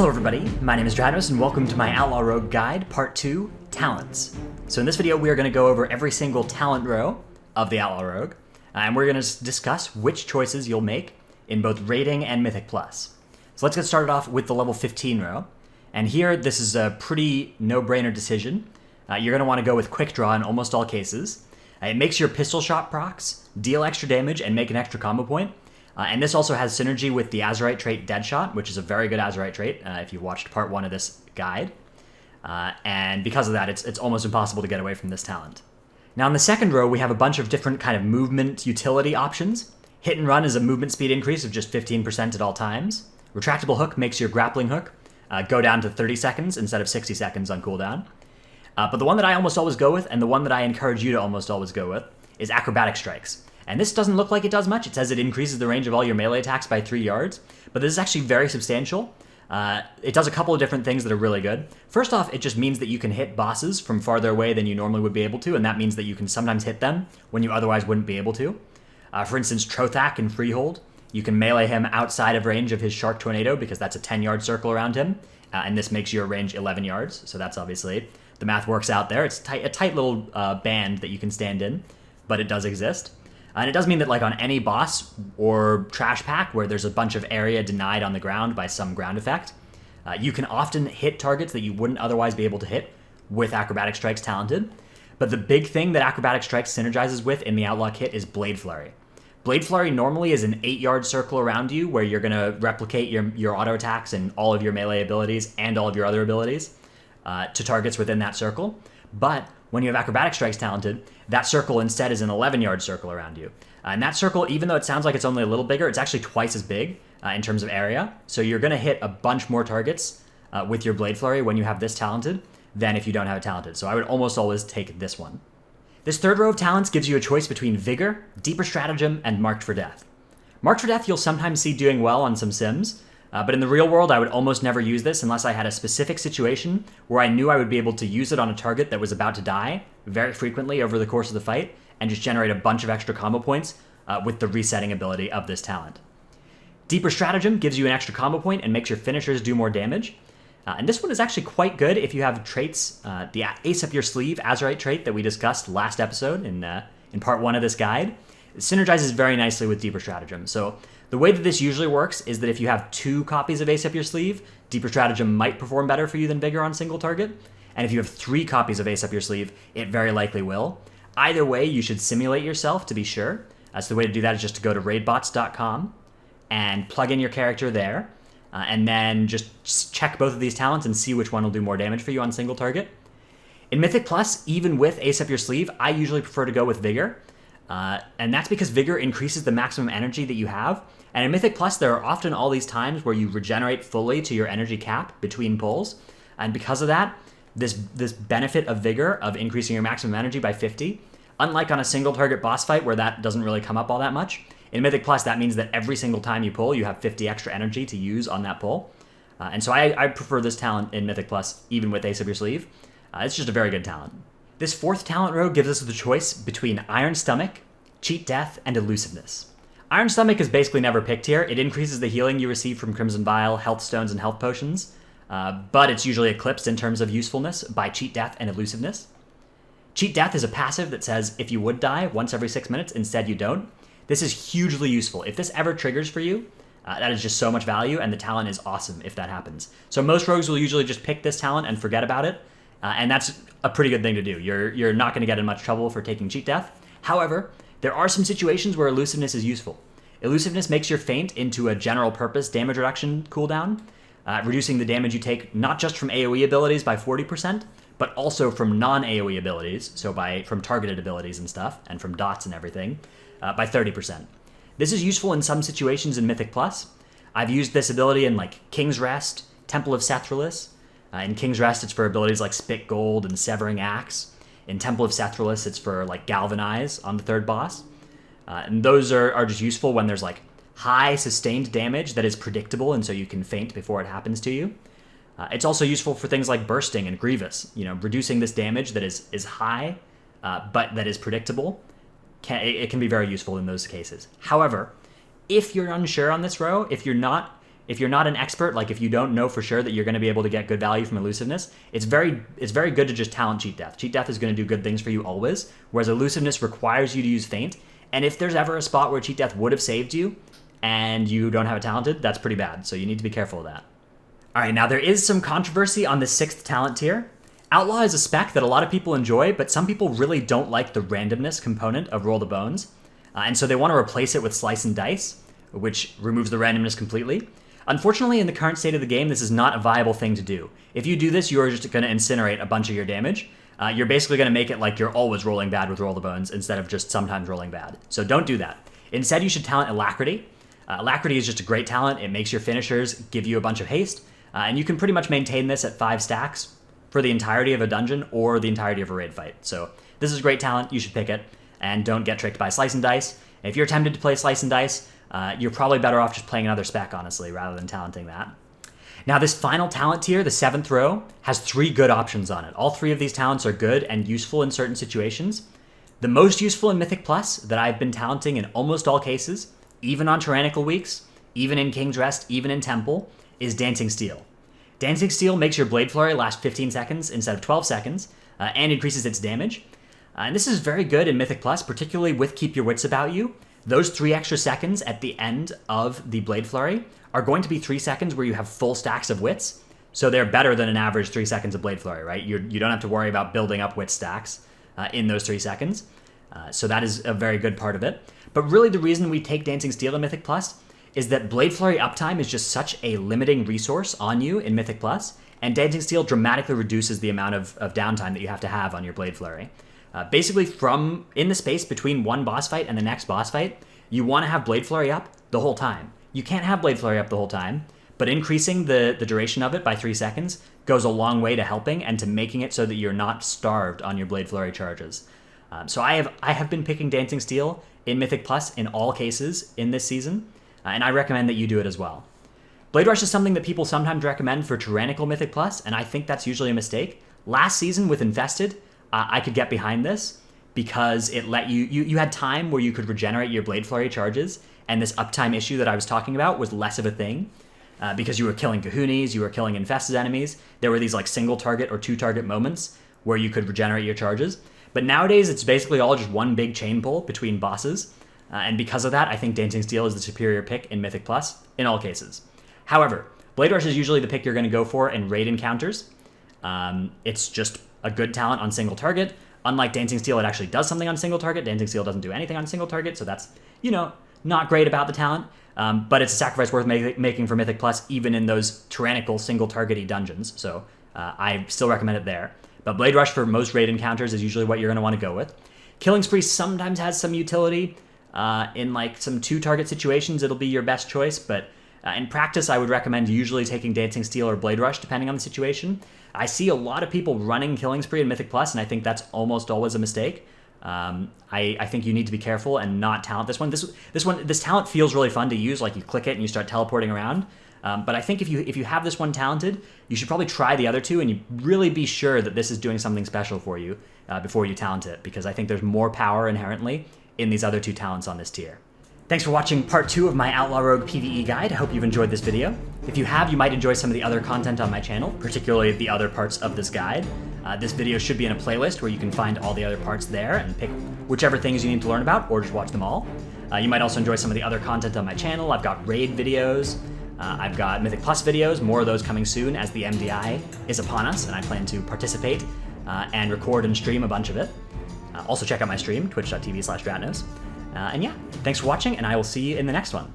Hello everybody, my name is Dradmus and welcome to my Outlaw Rogue Guide, Part 2, Talents. So in this video we are going to go over every single talent row of the Outlaw Rogue, and we're going to discuss which choices you'll make in both Rating and Mythic Plus. So let's get started off with the level 15 row, and here this is a pretty no-brainer decision. You're going to want to go with Quick Draw in almost all cases. It makes your pistol shot procs deal extra damage and make an extra combo point. And this also has synergy with the azerite trait Deadshot, which is a very good azerite trait if you've watched part 1 of this guide. And because of that, it's almost impossible to get away from this talent. Now in the second row, we have a bunch of different kind of movement utility options. Hit and Run is a movement speed increase of just 15% at all times. Retractable Hook makes your grappling hook go down to 30 seconds instead of 60 seconds on cooldown. But the one that I almost always go with, and the one that I encourage you to almost always go with, is Acrobatic Strikes. And this doesn't look like it does much. It says it increases the range of all your melee attacks by 3 yards, but this is actually very substantial. It does a couple of different things that are really good. First off, it just means that you can hit bosses from farther away than you normally would be able to, and that means that you can sometimes hit them when you otherwise wouldn't be able to. For instance, Trothak in Freehold, you can melee him outside of range of his Shark Tornado because that's a 10-yard circle around him, and this makes your range 11 yards, so that's obviously, the math works out there. It's a tight little band that you can stand in, but it does exist. And it does mean that like on any boss or trash pack where there's a bunch of area denied on the ground by some ground effect, you can often hit targets that you wouldn't otherwise be able to hit with Acrobatic Strikes talented. But the big thing that Acrobatic Strikes synergizes with in the Outlaw kit is Blade Flurry. Blade Flurry normally is an 8-yard circle around you where you're going to replicate your auto attacks and all of your melee abilities and all of your other abilities to targets within that circle. But when you have Acrobatic Strikes talented, that circle instead is an 11-yard circle around you. And that circle, even though it sounds like it's only a little bigger, it's actually twice as big in terms of area. So you're going to hit a bunch more targets with your Blade Flurry when you have this talented than if you don't have it talented. So I would almost always take this one. This third row of talents gives you a choice between Vigor, Deeper Strategem, and Marked for Death. Marked for Death you'll sometimes see doing well on some sims, but in the real world I would almost never use this unless I had a specific situation where I knew I would be able to use it on a target that was about to die very frequently over the course of the fight and just generate a bunch of extra combo points with the resetting ability of this talent. Deeper Strategem gives you an extra combo point and makes your finishers do more damage. And this one is actually quite good if you have traits, the Ace Up Your Sleeve azerite trait that we discussed last episode in part 1 of this guide. It synergizes very nicely with Deeper Strategem. So the way that this usually works is that if you have 2 copies of Ace Up Your Sleeve, Deeper Strategem might perform better for you than Vigor on single target. And if you have 3 copies of Ace Up Your Sleeve, it very likely will. Either way, you should simulate yourself to be sure. So the way to do that is just to go to raidbots.com and plug in your character there, and then just check both of these talents and see which one will do more damage for you on single target. In Mythic Plus, even with Ace Up Your Sleeve, I usually prefer to go with Vigor. And that's because Vigor increases the maximum energy that you have. And in Mythic Plus, there are often all these times where you regenerate fully to your energy cap between pulls. And because of that, this benefit of Vigor of increasing your maximum energy by 50, unlike on a single target boss fight where that doesn't really come up all that much, in Mythic Plus, that means that every single time you pull, you have 50 extra energy to use on that pull. And so I prefer this talent in Mythic Plus, even with Ace Up Your Sleeve. It's just a very good talent. This fourth talent row gives us the choice between Iron Stomach, Cheat Death, and Elusiveness. Iron Stomach is basically never picked here. It increases the healing you receive from Crimson Vial, Health Stones, and Health Potions, but it's usually eclipsed in terms of usefulness by Cheat Death and Elusiveness. Cheat Death is a passive that says if you would die once every 6 minutes, instead you don't. This is hugely useful. If this ever triggers for you, that is just so much value, and the talent is awesome if that happens. So most rogues will usually just pick this talent and forget about it, and that's a pretty good thing to do. You're not going to get in much trouble for taking Cheat Death. However, there are some situations where Elusiveness is useful. Elusiveness makes your feint into a general purpose damage reduction cooldown, reducing the damage you take not just from AoE abilities by 40%, but also from non-AoE abilities, so from targeted abilities and stuff, and from dots and everything, by 30%. This is useful in some situations in Mythic Plus. I've used this ability in like King's Rest, Temple of Sethralus. In King's Rest, it's for abilities like Spit Gold and Severing Axe. In Temple of Sethralus, it's for like Galvanize on the third boss. And those are just useful when there's like high sustained damage that is predictable, and so you can feint before it happens to you. It's also useful for things like Bursting and Grievous. Reducing this damage that is high, but that is predictable. It can be very useful in those cases. However, if you're unsure on this row, if you're not if you're not an expert, like if you don't know for sure that you're going to be able to get good value from elusiveness, it's very good to just talent cheat death. Cheat death is going to do good things for you always, whereas elusiveness requires you to use feint. And if there's ever a spot where cheat death would have saved you and you don't have it talented, that's pretty bad. So you need to be careful of that. All right, now there is some controversy on the 6th talent tier. Outlaw is a spec that a lot of people enjoy, but some people really don't like the randomness component of Roll the Bones. And so they want to replace it with Slice and Dice, which removes the randomness completely. Unfortunately, in the current state of the game, this is not a viable thing to do. If you do this, you're just going to incinerate a bunch of your damage. You're basically going to make it like you're always rolling bad with Roll the Bones instead of just sometimes rolling bad. So don't do that. Instead, you should talent Alacrity. Alacrity is just a great talent. It makes your finishers give you a bunch of haste. And you can pretty much maintain this at 5 stacks for the entirety of a dungeon or the entirety of a raid fight. So this is a great talent. You should pick it. And don't get tricked by Slice and Dice. If you're tempted to play Slice and Dice, you're probably better off just playing another spec, honestly, rather than talenting that. Now, this final talent tier, the 7th row, has 3 good options on it. All 3 of these talents are good and useful in certain situations. The most useful in Mythic Plus that I've been talenting in almost all cases, even on Tyrannical weeks, even in King's Rest, even in Temple, is Dancing Steel. Dancing Steel makes your Blade Flurry last 15 seconds instead of 12 seconds, and increases its damage. And this is very good in Mythic Plus, particularly with Keep Your Wits About You. Those 3 extra seconds at the end of the Blade Flurry are going to be 3 seconds where you have full stacks of wits. So they're better than an average 3 seconds of Blade Flurry, right? You don't have to worry about building up wit stacks in those 3 seconds. So that is a very good part of it. But really the reason we take Dancing Steel in Mythic Plus is that Blade Flurry uptime is just such a limiting resource on you in Mythic Plus, and Dancing Steel dramatically reduces the amount of downtime that you have to have on your Blade Flurry. Basically, from in the space between one boss fight and the next boss fight, you want to have Blade Flurry up the whole time. You can't have Blade Flurry up the whole time, but increasing the duration of it by 3 seconds goes a long way to helping and to making it so that you're not starved on your Blade Flurry charges. So I have been picking Dancing Steel in Mythic Plus in all cases in this season, and I recommend that you do it as well. Blade Rush is something that people sometimes recommend for Tyrannical Mythic Plus, and I think that's usually a mistake. Last season with Infested, I could get behind this because it let you had time where you could regenerate your Blade Flurry charges, and this uptime issue that I was talking about was less of a thing because you were killing Kahunis, you were killing infested enemies. There were these like single target or 2 target moments where you could regenerate your charges. But nowadays it's basically all just one big chain pull between bosses, and because of that, I think Dancing Steel is the superior pick in Mythic Plus in all cases. However, Blade Rush is usually the pick you're going to go for in raid encounters. It's just a good talent on single target. Unlike Dancing Steel, it actually does something on single target. Dancing Steel doesn't do anything on single target, so that's, not great about the talent. But it's a sacrifice worth making for Mythic Plus, even in those tyrannical single target-y dungeons. So I still recommend it there. But Blade Rush for most raid encounters is usually what you're going to want to go with. Killing Spree sometimes has some utility. In like some 2 target situations, it'll be your best choice, but in practice, I would recommend usually taking Dancing Steel or Blade Rush, depending on the situation. I see a lot of people running Killing Spree in Mythic Plus, and I think that's almost always a mistake. I think you need to be careful and not talent this one. This talent feels really fun to use, like you click it and you start teleporting around. But I think if you have this one talented, you should probably try the other 2, and you really be sure that this is doing something special for you before you talent it, because I think there's more power inherently in these other 2 talents on this tier. Thanks for watching part 2 of my Outlaw Rogue PvE guide. I hope you've enjoyed this video. If you have, you might enjoy some of the other content on my channel, particularly the other parts of this guide. This video should be in a playlist where you can find all the other parts there and pick whichever things you need to learn about, or just watch them all. You might also enjoy some of the other content on my channel. I've got raid videos, I've got Mythic Plus videos, more of those coming soon as the MDI is upon us, and I plan to participate and record and stream a bunch of it. Also check out my stream, twitch.tv/Dratnos. And yeah, thanks for watching, and I will see you in the next one.